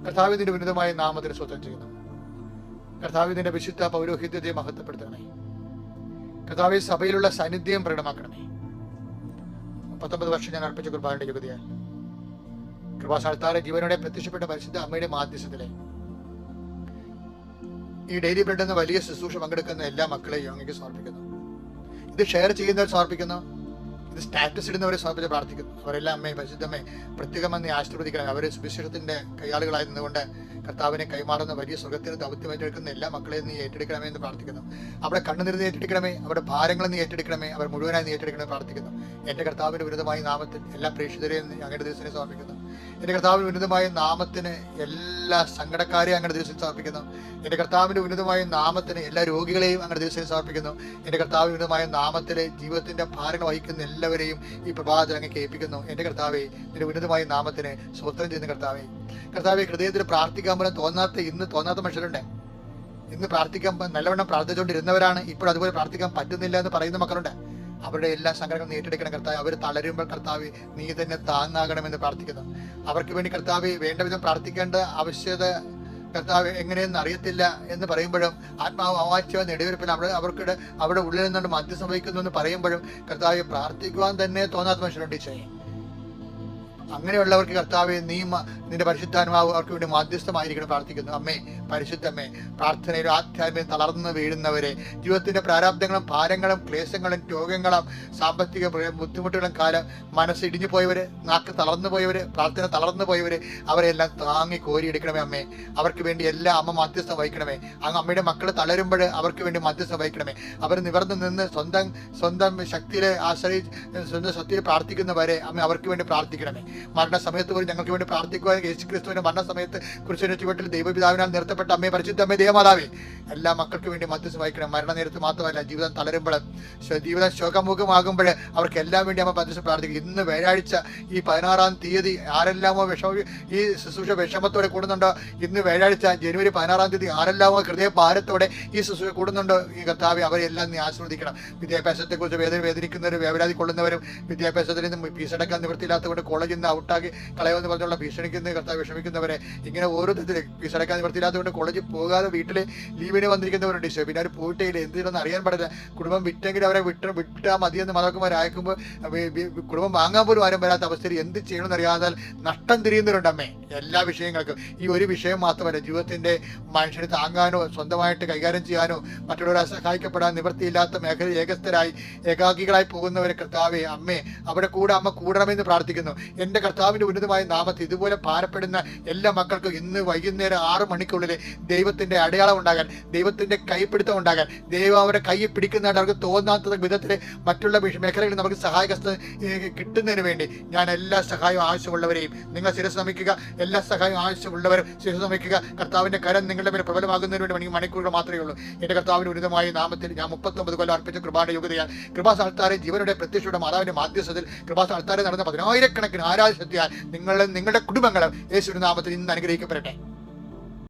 കർത്താവിന്റെ ഉന്നതമായ നാമത്തിന് സ്വന്തം ചെയ്യുന്നു. കർത്താവിന്റെ വിശുദ്ധ പൗരോഹിത്യത്തെ മഹത്വപ്പെടുത്തണമേ. കർത്താവ് സഭയിലുള്ള സാന്നിധ്യം പ്രകടമാക്കണമേ. 19 വർഷം ഞാൻ അർപ്പിച്ച കുർബാനയുടെ യോഗ്യതയാൽ കൃപാസ്ഥാനത്താറെ ജീവനോടെ പ്രത്യക്ഷപ്പെട്ട പരിശുദ്ധ അമ്മയുടെ മാധ്യസ്ഥത്തിലെ ഈ ഡെയിലി ബ്രെഡ് എന്ന വലിയ ശുശ്രൂഷ പങ്കെടുക്കുന്ന എല്ലാ മക്കളെയും അങ്ങേക്ക് സമർപ്പിക്കുന്നു. ഇത് ഷെയർ ചെയ്യുന്നവർ സമർപ്പിക്കുന്നു. ഇത് സ്റ്റാറ്റസ് ഇടുന്നവരെ സമർപ്പിച്ച് പ്രാർത്ഥിക്കുന്നു. അവരെല്ലാം അമ്മയെ പരിശുദ്ധമ്മയെ പ്രത്യേകമെന്ന് ആശീർവദിക്കണം. അവരെ സുവിശേഷത്തിന്റെ കൈയാളുകളായി നിന്നുകൊണ്ട് കർത്താവിനെ കൈമാറുന്ന വലിയ സ്വർഗത്തിന് ദൗത്യം ഏറ്റെടുക്കുന്ന എല്ലാ മക്കളെയും നീ ഏറ്റെടുക്കണമേ എന്ന് പ്രാർത്ഥിക്കുന്നു. അവിടെ കണ്ണുനിരുന്ന് ഏറ്റെടുക്കണമേ. അവിടെ ഭാരങ്ങൾ നീ ഏറ്റെടുക്കണമേ. അവർ മുഴുവനായി നീ ഏറ്റെടുക്കണമേ പ്രാർത്ഥിക്കുന്നു. എന്റെ കർത്താവിന്റെ ഉന്നതമായ നാമത്തിൽ എല്ലാ പ്രേക്ഷിതരെയും അങ്ങയുടെ ദിവസത്തിനെ സമർപ്പിക്കുന്നു. എന്റെ കർത്താവിന്റെ ഉന്നതമായ നാമത്തിന് എല്ലാ സങ്കടക്കാരെയും അങ്ങയുടെ ദിവസത്തിൽ സമർപ്പിക്കുന്നു. എന്റെ കർത്താവിന്റെ ഉന്നതമായ നാമത്തിന് എല്ലാ രോഗികളെയും അങ്ങയുടെ ദിവസത്തിൽ സമർപ്പിക്കുന്നു. എന്റെ കർത്താവിന്റെ ഉന്നതമായ നാമത്തിലെ ജീവിതത്തിന്റെ ഭാരങ്ങൾ വഹിക്കുന്ന എല്ലാവരെയും ഈ പ്രഭാതത്തിൽ അങ്ങ് കേൾപ്പിക്കുന്നു. എന്റെ കർത്താവെ, നിന്റെ ഉന്നതമായ നാമത്തിന് സ്വത്രം ചെയ്യുന്ന കർത്താവെ, കർത്താവെ, ഹൃദയത്തിൽ പ്രാർത്ഥിക്കാൻ പോലും തോന്നാത്ത മനുഷ്യരുണ്ട്. ഇന്ന് പ്രാർത്ഥിക്കാൻ നല്ലവണ്ണം പ്രാർത്ഥിച്ചുകൊണ്ടിരുന്നവരാണ്, ഇപ്പോൾ അതുപോലെ പ്രാർത്ഥിക്കാൻ പറ്റുന്നില്ല എന്ന് പറയുന്ന മക്കളുണ്ട്. അവരുടെ എല്ലാ സങ്കടങ്ങളും ഏറ്റെടുക്കണം കർത്താവ്. അവർ തളരുമ്പോൾ കർത്താവ് നീ തന്നെ താങ്ങാകണമെന്ന് പ്രാർത്ഥിക്കുന്നു. അവർക്ക് വേണ്ടി കർത്താവ് വേണ്ട വിധം പ്രാർത്ഥിക്കേണ്ട ആവശ്യത കർത്താവ് എങ്ങനെയെന്ന് അറിയത്തില്ല എന്ന് പറയുമ്പോഴും, ആത്മാവ് അവാച്യ നെടുവീർപ്പിൽ അവിടെ ഉള്ളിൽ നിന്നുകൊണ്ട് മധ്യം വഹിക്കുന്നു എന്ന് പറയുമ്പോഴും കർത്താവ് പ്രാർത്ഥിക്കുവാൻ തന്നെ തോന്നാത്ത മനുഷ്യരുണ്ട്. ചെയ്യും അങ്ങനെയുള്ളവർക്ക് കർത്താവെ നിന്റെ പരിശുദ്ധാത്മാവ് അവർക്ക് വേണ്ടി മാധ്യസ്ഥമായിരിക്കണം പ്രാർത്ഥിക്കുന്നു. അമ്മേ, പരിശുദ്ധമ്മേ, പ്രാർത്ഥനയിലും ആധ്യാത്മ്യം തളർന്നു വീഴുന്നവരെ, ജീവിതത്തിന്റെ പ്രാരാബ്ദങ്ങളും ഭാരങ്ങളും ക്ലേശങ്ങളും രോഗങ്ങളും സാമ്പത്തിക ബുദ്ധിമുട്ടുകളും കാലം മനസ്സിടിഞ്ഞു പോയവര്, നാക്ക് തളർന്നു പോയവര്, പ്രാർത്ഥന തളർന്നു പോയവര്, അവരെല്ലാം താങ്ങി കോരിയെടുക്കണമേ അമ്മേ. അവർക്ക് വേണ്ടി എല്ലാ അമ്മ മാധ്യസ്ഥം വഹിക്കണമേ. അങ്ങ് അമ്മയുടെ മക്കൾ തളരുമ്പോൾ അവർക്ക് വേണ്ടി മാധ്യസ്ഥം വഹിക്കണമേ. അവർ നിവർന്നു നിന്ന് സ്വന്തം ശക്തിയിലെ സ്വന്തം ശക്തിയിൽ പ്രാർത്ഥിക്കുന്നവരെ അമ്മ അവർക്ക് വേണ്ടി പ്രാർത്ഥിക്കണമേ. മരണസമയത്ത് പോലും ഞങ്ങൾക്ക് വേണ്ടി പ്രാർത്ഥിക്കുവാൻ യേശുക്രിസ്തുവിന്റെ മരണസമയത്ത് കുരിശിന്റെ ചുവട്ടിൽ ദൈവപിതാവിനാൽ നിർത്തപ്പെട്ട അമ്മയെ പരിശുദ്ധ അമ്മയെ ദേവമാതാവേ, എല്ലാ മക്കൾക്ക് വേണ്ടി മധ്യസ്ഥം വഹിക്കണം. മരണനേരത്ത് മാത്രമല്ല, ജീവിതം തളരുമ്പോൾ, ജീവിതം ശോകമുഖമാകുമ്പോൾ അവർക്ക് എല്ലാം വേണ്ടി അമ്മ മധ്യസ്ഥം പ്രാർത്ഥിക്കും. ഇന്ന് വ്യാഴാഴ്ച ഈ 16-ാം തീയതി ആരെല്ലാമോ ഈ ശുശ്രൂഷ വിഷമത്തോടെ കൂടുന്നുണ്ടോ, ഇന്ന് വ്യാഴാഴ്ച ജനുവരി 16-ാം തീയതി ആരെല്ലാമോ ഹൃദയഭാരത്തോടെ ഈ ശുശ്രൂഷ കൂടുന്നുണ്ടോ, ഈ കർത്താവെ അവരെല്ലാം നീ ആസ്വദിക്കണം. വിദ്യാഭ്യാസത്തെക്കുറിച്ച് വേദനിക്കുന്നവരും വേവലാതി കൊള്ളുന്നവരും, വിദ്യാഭ്യാസത്തിൽ നിന്ന് ഫീസടക്കാൻ നിവൃത്തിയില്ലാത്തതുകൊണ്ട് കോളേജിൽ നിന്ന് ഔട്ടാക്കി കളയുമെന്ന് പറഞ്ഞുള്ള ഭീഷണിക്കുന്ന കർത്താവ് വിഷമിക്കുന്നവരെ, ഇങ്ങനെ ഓരോ തരത്തിൽ ഫീസടക്കാൻ നിവൃത്തിയില്ലാത്തതുകൊണ്ട് കോളേജിൽ പോകാതെ വീട്ടിൽ ലീവിന് വന്നിരിക്കുന്നവരുണ്ട്. പിന്നെ അവർ പോയിട്ടില്ല, എന്തിനൊന്നും അറിയാൻ പാടില്ല. കുടുംബം വിറ്റെങ്കിൽ അവരെ വിട്ടാൽ മതിയെന്ന് മാതാക്കന്മാരാക്കുമ്പോൾ കുടുംബം വാങ്ങാൻ പോലും ആരും വരാത്ത അവസ്ഥയിൽ എന്ത് ചെയ്യണമെന്ന് അറിയാതെ നഷ്ടം തിരിയുന്നവരുണ്ട് അമ്മേ. എല്ലാ വിഷയങ്ങൾക്കും ഈ ഒരു വിഷയം മാത്രമല്ല, ജീവിതത്തിന്റെ മനുഷ്യനെ താങ്ങാനോ സ്വന്തമായിട്ട് കൈകാര്യം ചെയ്യാനോ മറ്റുള്ളവരെ സഹായിക്കപ്പെടാൻ നിവൃത്തിയില്ലാത്ത മേഖലയിൽ ഏകാഗികളായി പോകുന്നവരെ കർത്താവെ അമ്മേ, അവിടെ അമ്മ കൂടണമെന്ന് പ്രാർത്ഥിക്കുന്നു. എന്റെ കർത്താവിന്റെ ഉന്നതമായ നാമത്തിൽ ഇതുപോലെ ഭാരപ്പെടുന്ന എല്ലാ മക്കൾക്കും ഇന്ന് വൈകുന്നേരം 6 മണിക്കുള്ളിൽ ദൈവത്തിന്റെ അടയാളം ഉണ്ടാകാൻ, ദൈവത്തിന്റെ കൈപ്പിടുത്തം ഉണ്ടാകാൻ, ദൈവം അവരെ കൈ പിടിക്കുന്നതായിട്ട് അവർക്ക് തോന്നാത്ത വിധത്തിൽ മറ്റുള്ള മേഖലകളിൽ നമുക്ക് സഹായകസ്ഥ കിട്ടുന്നതിന് വേണ്ടി ഞാൻ എല്ലാ സഹായവും ആവശ്യമുള്ളവരെയും നിങ്ങൾ ശിരസ് നമിക്കുക. എല്ലാ സഹായവും ആവശ്യമുള്ളവരും ശിരസ് നമിക്കുക. കർത്താവിന്റെ കരം നിങ്ങളുടെ മേലെ പ്രബലമാകുന്നതിന് വേണ്ടി മണിക്കൂറുകൾ മാത്രമേ ഉള്ളൂ. എന്റെ കർത്താവിന്റെ ഉന്നതമായ നാമത്തിൽ ഞാൻ 39 കൊല്ലം അർപ്പിച്ച കൃപാന്റെ യോഗ്യതയാൽ കൃപാസ്ഥാനത്താരെ ജീവനുടെ പ്രത്യക്ഷയുടെ മാതാവിന്റെ മാധ്യസ്ഥത്തിൽ കൃപാസ്ഥാനത്താരെ നടന്ന 10,000-കണക്കിന് ആരാധനയാൽ നിങ്ങളുടെ കുടുംബങ്ങളും യേശുവിന്റെ നാമത്തിൽ ഇന്ന് അനുഗ്രഹിക്കപ്പെടട്ടെ.